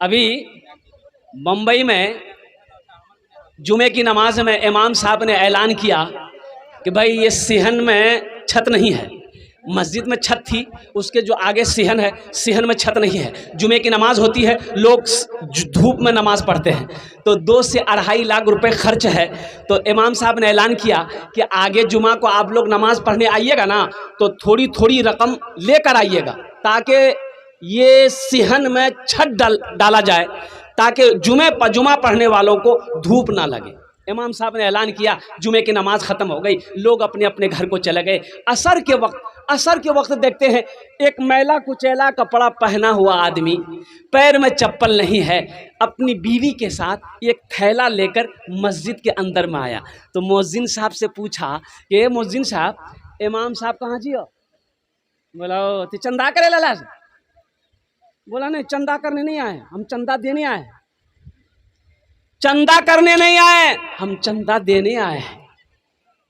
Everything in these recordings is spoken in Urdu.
ابھی بمبئی میں جمعے کی نماز میں امام صاحب نے اعلان کیا کہ بھائی یہ صحن میں چھت نہیں ہے. مسجد میں چھت تھی، اس کے جو آگے صحن ہے، صحن میں چھت نہیں ہے. جمعے کی نماز ہوتی ہے، لوگ دھوپ میں نماز پڑھتے ہیں، تو 2 سے 2.5 لاکھ روپے خرچ ہے. تو امام صاحب نے اعلان کیا کہ آگے جمعہ کو آپ لوگ نماز پڑھنے آئیے گا نا، تو تھوڑی تھوڑی رقم لے کر آئیے گا تاکہ یہ صحن میں چھت ڈالا جائے، تاکہ جمعہ پڑھنے والوں کو دھوپ نہ لگے. امام صاحب نے اعلان کیا، جمعے کی نماز ختم ہو گئی، لوگ اپنے اپنے گھر کو چلے گئے. عصر کے وقت دیکھتے ہیں ایک میلا کچیلا کپڑا پہنا ہوا آدمی، پیر میں چپل نہیں ہے، اپنی بیوی کے ساتھ ایک تھیلا لے کر مسجد کے اندر میں آیا. تو مؤذن صاحب سے پوچھا کہ مؤذن صاحب امام صاحب کہاں جی ہو؟ بولا تو چندہ کرے لالا سے. بولا نہیں، چندہ کرنے نہیں آئے، ہم چندہ دینے آئے. چندہ کرنے نہیں آئے، ہم چندہ دینے آئے ہیں.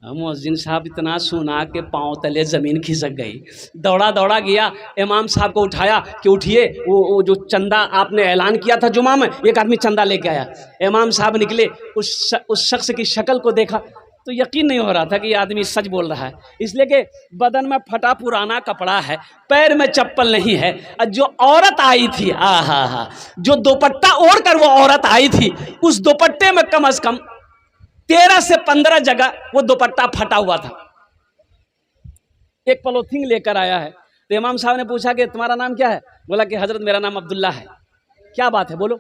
مؤذن صاحب اتنا سنا کہ پاؤں تلے زمین کھسک گئی. دوڑا گیا، امام صاحب کو اٹھایا کہ اٹھیے، وہ جو چندہ آپ نے اعلان کیا تھا جمعہ میں، ایک آدمی چندہ لے کے آیا. امام صاحب نکلے، اس شخص کی شکل کو دیکھا تو یقین نہیں ہو رہا تھا کہ یہ آدمی سچ بول رہا ہے، اس لیے کہ بدن میں پھٹا پرانا کپڑا ہے، پیر میں چپل نہیں ہے. جو عورت آئی تھی، جو دوپٹہ اوڑھ کر وہ عورت آئی تھی، اس دوپٹے میں کم از کم 13 سے 15 جگہ وہ دوپٹہ پھٹا ہوا تھا. ایک پلوتھین لے کر آیا ہے. تو امام صاحب نے پوچھا کہ تمہارا نام کیا ہے؟ بولا کہ حضرت میرا نام عبداللہ ہے. کیا بات ہے بولو؟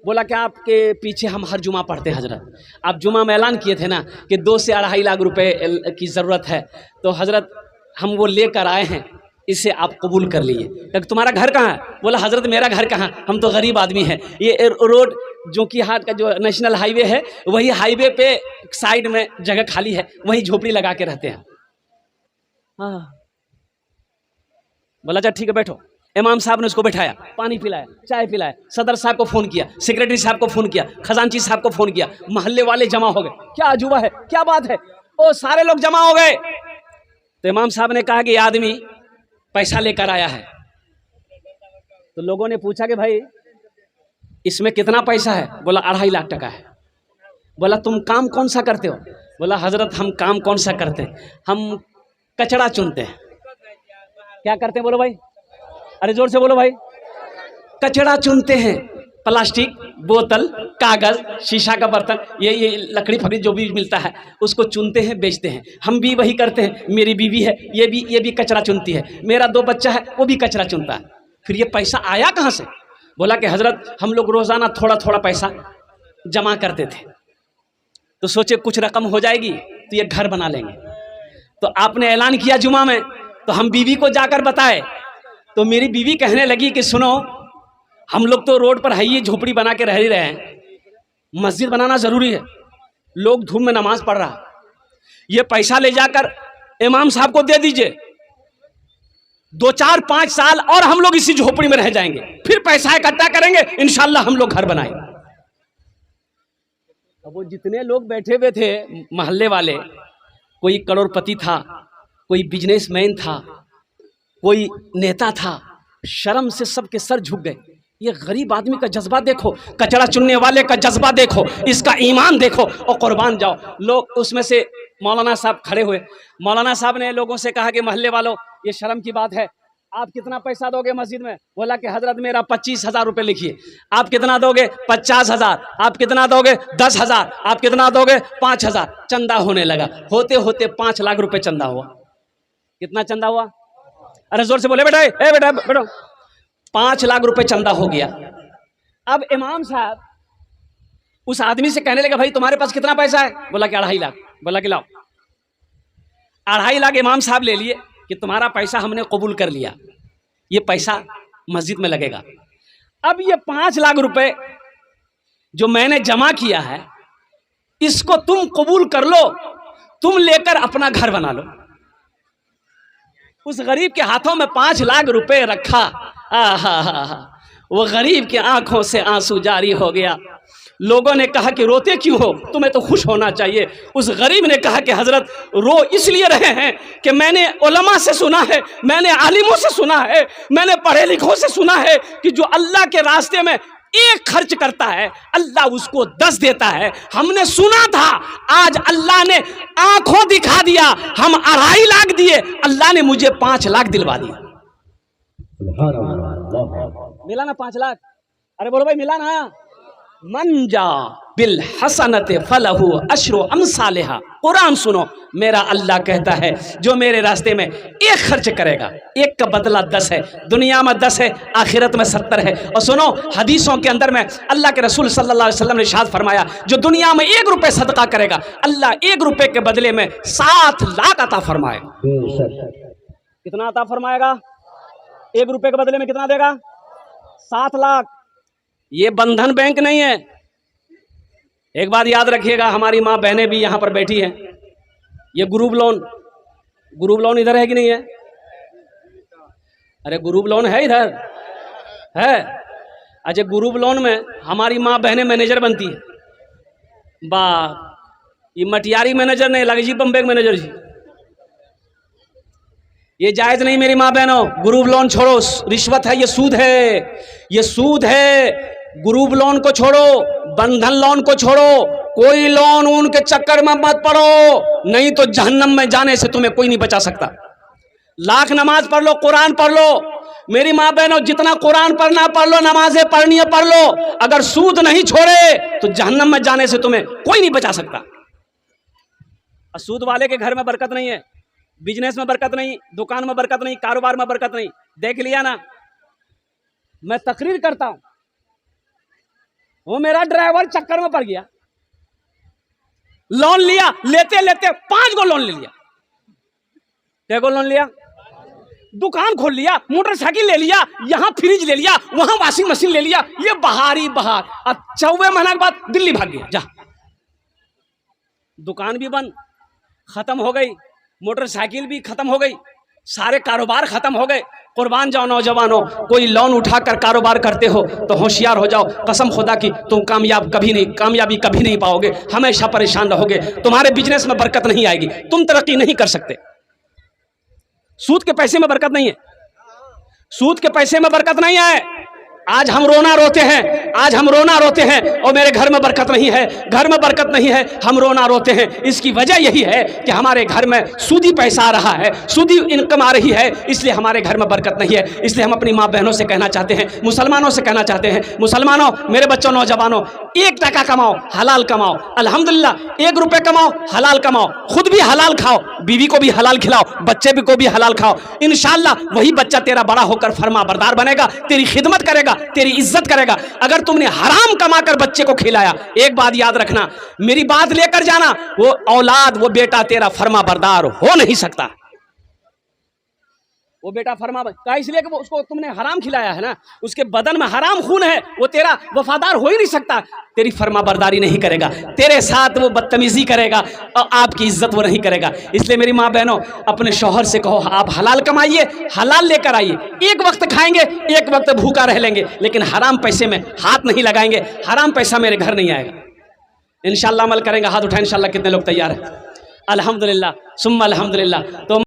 بولا کہ آپ کے پیچھے ہم ہر جمعہ پڑھتے ہیں حضرت. آپ جمعہ میں اعلان کیے تھے نا کہ 2 سے 2.5 لاکھ روپے کی ضرورت ہے، تو حضرت ہم وہ لے کر آئے ہیں، اسے آپ قبول کر لیجیے. کہ تمہارا گھر کہاں ہے؟ بولا حضرت میرا گھر کہاں، ہم تو غریب آدمی ہیں. یہ روڈ جو کہ ہاتھ کا جو نیشنل ہائی وے ہے، وہی ہائی وے پہ سائڈ میں جگہ خالی ہے، وہیں جھوپڑی لگا کے رہتے ہیں. بولا اچھا ٹھیک ہے بیٹھو. امام صاحب نے اس کو بٹھایا، پانی پلایا، چائے پلایا، صدر صاحب کو فون کیا، سیکریٹری صاحب کو فون کیا، خزانچی صاحب کو فون کیا، محلے والے جمع ہو گئے. کیا عجوبہ ہے، کیا بات ہے، او سارے لوگ جمع ہو گئے. تو امام صاحب نے کہا کہ یہ آدمی پیسہ لے کر آیا ہے. تو لوگوں نے پوچھا کہ بھائی اس میں کتنا پیسہ ہے؟ بولا 2.5 لاکھ ٹکا ہے. بولا تم کام کون سا کرتے ہو؟ بولا حضرت ہم کام کون سا کرتے ہیں، ہم کچڑا چنتے ہیں. کیا کرتے ہیں بولو بھائی، ارے زور سے بولو بھائی. کچڑا چنتے ہیں، پلاسٹک، بوتل، کاغذ، شیشہ کا برتن، یہ لکڑی پھکڑی جو بھی ملتا ہے اس کو چنتے ہیں، بیچتے ہیں. ہم بھی وہی کرتے ہیں. میری بیوی ہے، یہ بھی کچرا چنتی ہے. میرا 2 بچہ ہے، وہ بھی کچرا چنتا ہے. پھر یہ پیسہ آیا کہاں سے؟ بولا کہ حضرت ہم لوگ روزانہ تھوڑا تھوڑا پیسہ جمع کرتے تھے، تو سوچے کچھ رقم ہو جائے گی تو یہ گھر بنا لیں گے. تو آپ نے اعلان کیا جمعہ میں، تو ہم بیوی کو جا کر بتائے. تو میری بیوی کہنے لگی کہ سنو، ہم لوگ تو روڈ پر ہے ہی جھوپڑی بنا کے رہ ہی رہے ہیں، مسجد بنانا ضروری ہے، لوگ دھوم میں نماز پڑھ رہا، یہ پیسہ لے جا کر امام صاحب کو دے دیجئے، 2 4 5 سال اور ہم لوگ اسی جھوپڑی میں رہ جائیں گے، پھر پیسہ اکٹھا کریں گے، انشاءاللہ ہم لوگ گھر بنائیں گے. اب وہ جتنے لوگ بیٹھے ہوئے تھے محلے والے، کوئی کروڑ پتی تھا، کوئی بزنس مین تھا، کوئی نیتا تھا، شرم سے سب کے سر جھک گئے. یہ غریب آدمی کا جذبہ دیکھو، کچڑا چننے والے کا جذبہ دیکھو، اس کا ایمان دیکھو، اور قربان جاؤ. لوگ اس میں سے مولانا صاحب کھڑے ہوئے. مولانا صاحب نے لوگوں سے کہا کہ محلے والوں، یہ شرم کی بات ہے، آپ کتنا پیسہ دو گے مسجد میں؟ بولا کہ حضرت میرا 25,000 روپے لکھیے. آپ کتنا دو گے؟ 50,000. آپ کتنا دو گے؟ 10,000. آپ کتنا دو گے؟ 5,000. چندہ ہونے لگا، ہوتے ہوتے 5 لاکھ روپے چندہ ہوا. کتنا چندہ ہوا؟ ارے زور سے بولے بیٹا، بیٹا بیٹھو. 5 لاکھ روپے چندہ ہو گیا. اب امام صاحب اس آدمی سے کہنے لگا بھائی تمہارے پاس کتنا پیسہ ہے؟ بولا کہ 2.5 لاکھ. بولا کہ لاؤ. 2.5 لاکھ امام صاحب لے لیے کہ تمہارا پیسہ ہم نے قبول کر لیا، یہ پیسہ مسجد میں لگے گا. اب یہ 5 لاکھ روپے جو میں نے جمع کیا ہے، اس کو تم قبول کر لو، تم لے کر اپنا گھر بنا لو. اس غریب کے ہاتھوں میں 5 لاکھ روپے رکھا. وہ غریب کی آنکھوں سے آنسو جاری ہو گیا. لوگوں نے کہا کہ روتے کیوں ہو، تمہیں تو خوش ہونا چاہیے. اس غریب نے کہا کہ حضرت رو اس لیے رہے ہیں کہ میں نے علماء سے سنا ہے، میں نے عالموں سے سنا ہے، میں نے پڑھے لکھوں سے سنا ہے کہ جو اللہ کے راستے میں ایک خرچ کرتا ہے اللہ اس کو 10 دیتا ہے. ہم نے سنا تھا, آج اللہ نے آنکھوں دکھا دیا, ہم 2.5 لاکھ دیے, اللہ نے مجھے 5 لاکھ دلوا دیا. ملا نا 5 لاکھ؟ ارے بولو بھائی, ملا نا؟ من جا بالحسنت فلہ عشر امثالہا. قرآن سنو, میرا اللہ کہتا ہے جو میرے راستے میں ایک خرچ کرے گا, ایک کا بدلہ 10 ہے, دنیا میں 10 ہے, آخرت میں 70 ہے. اور سنو, حدیثوں کے اندر میں اللہ کے رسول صلی اللہ علیہ وسلم نے ارشاد فرمایا, جو دنیا میں 1 روپے صدقہ کرے گا, اللہ 1 روپے کے بدلے میں 7 لاکھ عطا فرمائے گا. کتنا عطا فرمائے گا؟ 1 روپے کے بدلے میں کتنا دے گا؟ 7 لاکھ. یہ بندھن بینک نہیں ہے. ایک بات یاد رکھیے گا, ہماری ماں بہنیں بھی یہاں پر بیٹھی ہیں, یہ گروپ لون ادھر ہے کہ نہیں ہے؟ ارے گروپ لون ہے ادھر ہے. اچھا, گروپ لون میں ہماری ماں بہنیں مینیجر بنتی ہے. یہ مٹیاری مینیجر نہیں, لگ جی بمبے مینیجر جی. یہ جائز نہیں میری ماں بہنوں. گروپ لون چھوڑو, رشوت ہے, یہ سود ہے, یہ سود ہے. گروپ لون کو چھوڑو, بندھن لون کو چھوڑو, کوئی لون ان کے چکر میں مت پڑو, نہیں تو جہنم میں جانے سے تمہیں کوئی نہیں بچا سکتا. لاکھ نماز پڑھ لو, قرآن پڑھ لو. میری ماں بہنوں, جتنا قرآن پڑھنا پڑھ لو, نمازیں پڑھنی ہے پڑھ لو, اگر سود نہیں چھوڑے تو جہنم میں جانے سے تمہیں کوئی نہیں بچا سکتا. سود والے کے گھر میں برکت نہیں ہے, بزنس میں برکت نہیں, دکان میں برکت نہیں, کاروبار میں برکت نہیں. دیکھ لیا نا, میں تقریر کرتا ہوں, وہ میرا ڈرائیور چکر میں پڑ گیا, لون لیا, لیتے لیتے 5 کو لون لے لیا. دیکھو لون لیا, دکان کھول لیا, موٹر سائیکل لے لیا, یہاں فریج لے لیا, وہاں واشنگ مشین لے لیا, یہ بہاری بہار. 4 مہینے کے بعد دلی بھاگ گیا. جا, دکان بھی بند ختم ہو گئی, موٹر سائیکل بھی ختم ہو گئی, سارے کاروبار ختم ہو گئے. قربان جاؤ نوجوانوں, کوئی لون اٹھا کر کاروبار کرتے ہو تو ہوشیار ہو جاؤ. قسم خدا کی تم کامیابی کبھی نہیں پاؤ گے, ہمیشہ پریشان رہو گے. تمہارے بزنس میں برکت نہیں آئے گی, تم ترقی نہیں کر سکتے. سود کے پیسے میں برکت نہیں ہے, سود کے پیسے میں برکت نہیں ہے. آج ہم رونا روتے ہیں, اور میرے گھر میں برکت نہیں ہے, گھر میں برکت نہیں ہے, ہم رونا روتے ہیں. اس کی وجہ یہی ہے کہ ہمارے گھر میں سودی پیسہ آ رہا ہے, سودی انکم آ رہی ہے, اس لیے ہمارے گھر میں برکت نہیں ہے. اس لیے ہم اپنی ماں بہنوں سے کہنا چاہتے ہیں, مسلمانوں سے کہنا چاہتے ہیں, مسلمانوں, میرے بچوں, نوجوانوں, 1 ٹکا کماؤ, حلال کماؤ. الحمدللہ 1 روپے کماؤ, حلال کماؤ, خود بھی حلال کھاؤ, بیوی کو بھی حلال کھلاؤ, بچے بھی کو بھی حلال کھاؤ. انشاءاللہ وہی بچہ تیرا بڑا ہو کر فرما بردار بنے گا, تیری خدمت کرے گا, تیری عزت کرے گا. اگر تم نے حرام کما کر بچے کو کھلایا, ایک بات یاد رکھنا, میری بات لے کر جانا, وہ اولاد, وہ بیٹا تیرا فرما بردار ہو نہیں سکتا. وہ بیٹا فرما بردار اس لیے کہ اس کو تم نے حرام کھلایا ہے نا, اس کے بدن میں حرام خون ہے, وہ تیرا وفادار ہو ہی نہیں سکتا, تیری فرما برداری نہیں کرے گا, تیرے ساتھ وہ بدتمیزی کرے گا, اور آپ کی عزت وہ نہیں کرے گا. اس لیے میری ماں بہنوں, اپنے شوہر سے کہو آپ حلال کمائیے, حلال لے کر آئیے. 1 وقت کھائیں گے, 1 وقت بھوکا رہ لیں گے, لیکن حرام پیسے میں ہاتھ نہیں لگائیں گے. حرام پیسہ میرے گھر نہیں آئے گا. انشاءاللہ عمل کریں گے. ہاتھ اٹھائیں انشاءاللہ. کتنے لوگ تیار ہیں؟ الحمدللہ ثم الحمدللہ. تو